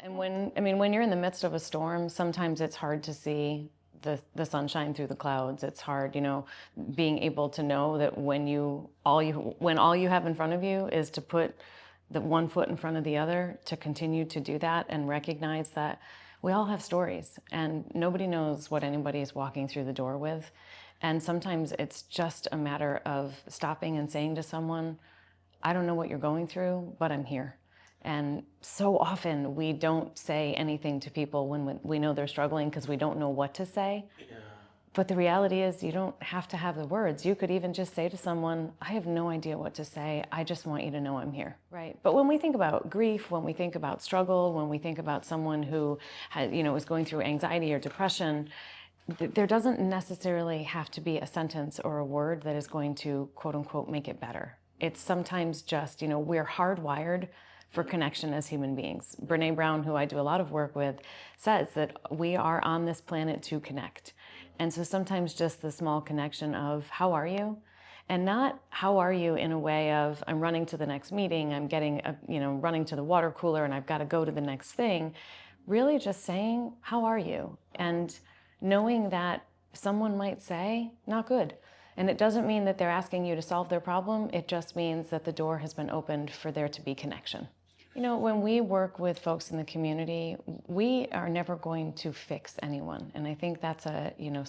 And when you're in the midst of a storm, sometimes it's hard to see the sunshine through the clouds. It's hard, being able to know that when all you have in front of you is to put the one foot in front of the other, to continue to do that and recognize that we all have stories and nobody knows what anybody is walking through the door with. And sometimes it's just a matter of stopping and saying to someone, I don't know what you're going through, but I'm here. And so often we don't say anything to people when we know they're struggling because we don't know what to say. Yeah. But the reality is you don't have to have the words. You could even just say to someone, I have no idea what to say. I just want you to know I'm here, right? But when we think about grief, when we think about struggle, when we think about someone who is going through anxiety or depression, there doesn't necessarily have to be a sentence or a word that is going to, quote unquote, make it better. It's sometimes just, we're hardwired for connection as human beings. Brene Brown, who I do a lot of work with, says that we are on this planet to connect. And so sometimes just the small connection of, how are you? And not how are you in a way of, I'm running to the next meeting, I'm running to the water cooler and I've got to go to the next thing. Really just saying, how are you? And knowing that someone might say, not good. And it doesn't mean that they're asking you to solve their problem. It just means that the door has been opened for there to be connection. When we work with folks in the community, we are never going to fix anyone. And I think that's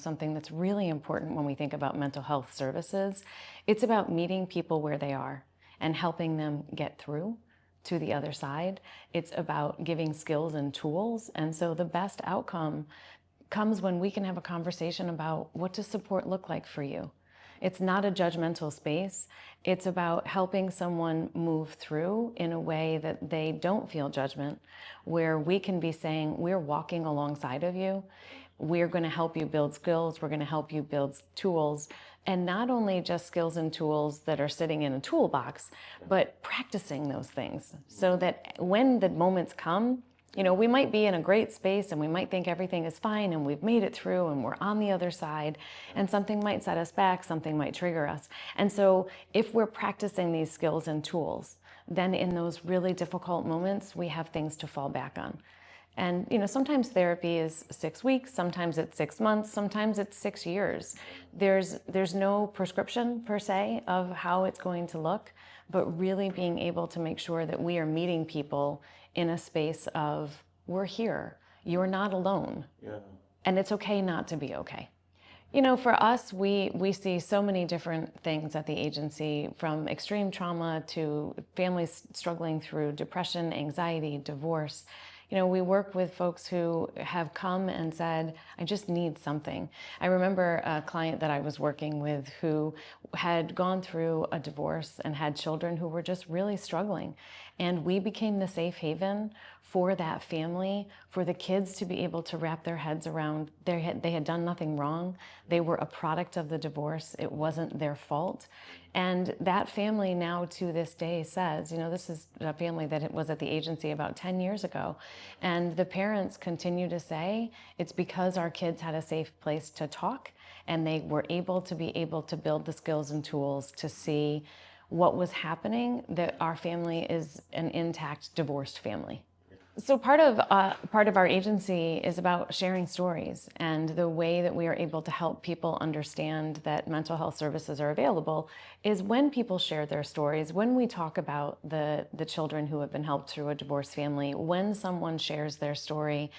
something that's really important when we think about mental health services. It's about meeting people where they are and helping them get through to the other side. It's about giving skills and tools. And so the best outcome comes when we can have a conversation about, what does support look like for you? It's not a judgmental space. It's about helping someone move through in a way that they don't feel judgment, where we can be saying, we're walking alongside of you. We're going to help you build skills. We're going to help you build tools. And not only just skills and tools that are sitting in a toolbox, but practicing those things so that when the moments come, we might be in a great space and we might think everything is fine and we've made it through and we're on the other side, and something might set us back, something might trigger us. And so if we're practicing these skills and tools, then in those really difficult moments, we have things to fall back on. And sometimes therapy is 6 weeks, sometimes it's 6 months, sometimes it's 6 years. There's no prescription per se of how it's going to look, but really being able to make sure that we are meeting people in a space of, we're here, you're not alone. Yeah. And it's okay not to be okay. For us, we see so many different things at the agency, from extreme trauma to families struggling through depression, anxiety, divorce. We work with folks who have come and said, I just need something. I remember a client that I was working with who had gone through a divorce and had children who were just really struggling. And we became the safe haven for that family, for the kids to be able to wrap their heads around they had done nothing wrong. They were a product of the divorce. It wasn't their fault. And that family now to this day says, this is a family that was at the agency about 10 years ago. And the parents continue to say, it's because our kids had a safe place to talk and they were able to build the skills and tools to see what was happening, that our family is an intact divorced family. So part of our agency is about sharing stories, and the way that we are able to help people understand that mental health services are available is when people share their stories, when we talk about the children who have been helped through a divorced family, when someone shares their story,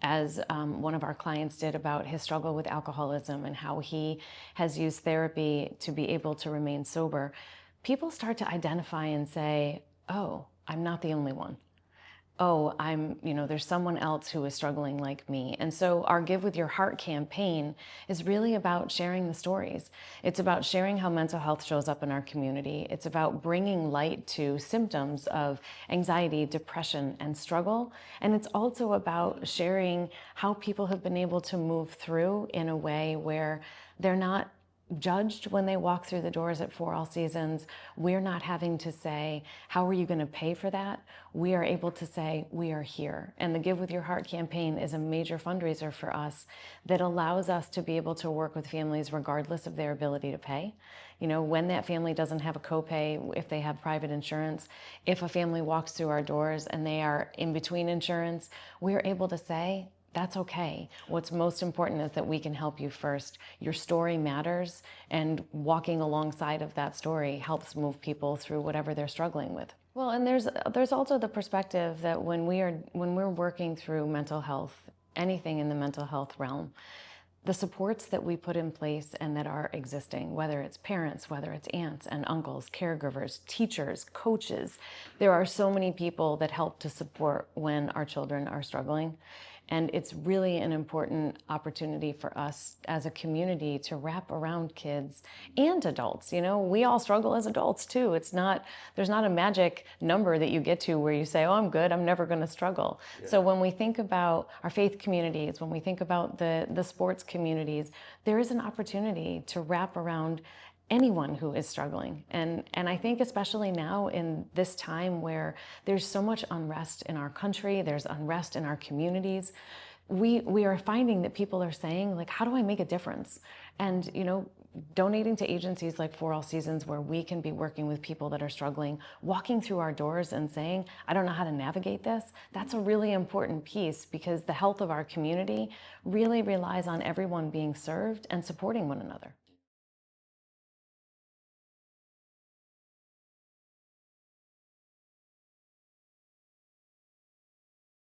as one of our clients did, about his struggle with alcoholism and how he has used therapy to be able to remain sober, people start to identify and say, oh, I'm not the only one. Oh, there's someone else who is struggling like me. And so our Give With Your Heart campaign is really about sharing the stories. It's about sharing how mental health shows up in our community. It's about bringing light to symptoms of anxiety, depression, and struggle. And it's also about sharing how people have been able to move through in a way where they're not judged when they walk through the doors at For All Seasons. We're not having to say, how are you going to pay for that? We are able to say, we are here. And the Give With Your Heart campaign is a major fundraiser for us that allows us to be able to work with families regardless of their ability to pay. You know, when that family doesn't have a copay, if they have private insurance, if a family walks through our doors and they are in between insurance, we're able to say, that's okay. What's most important is that we can help you first. Your story matters, and walking alongside of that story helps move people through whatever they're struggling with. Well, and there's also the perspective that when we're working through mental health, anything in the mental health realm, the supports that we put in place and that are existing, whether it's parents, whether it's aunts and uncles, caregivers, teachers, coaches, there are so many people that help to support when our children are struggling. And it's really an important opportunity for us as a community to wrap around kids and adults. You know, we all struggle as adults too. There's not a magic number that you get to where you say, oh, I'm good, I'm never gonna struggle. Yeah. So when we think about our faith communities, when we think about the sports communities, there is an opportunity to wrap around anyone who is struggling. And I think especially now in this time where there's so much unrest in our country, there's unrest in our communities, we are finding that people are saying, like, how do I make a difference? And, you know, donating to agencies like For All Seasons, where we can be working with people that are struggling, walking through our doors and saying, I don't know how to navigate this, that's a really important piece, because the health of our community really relies on everyone being served and supporting one another.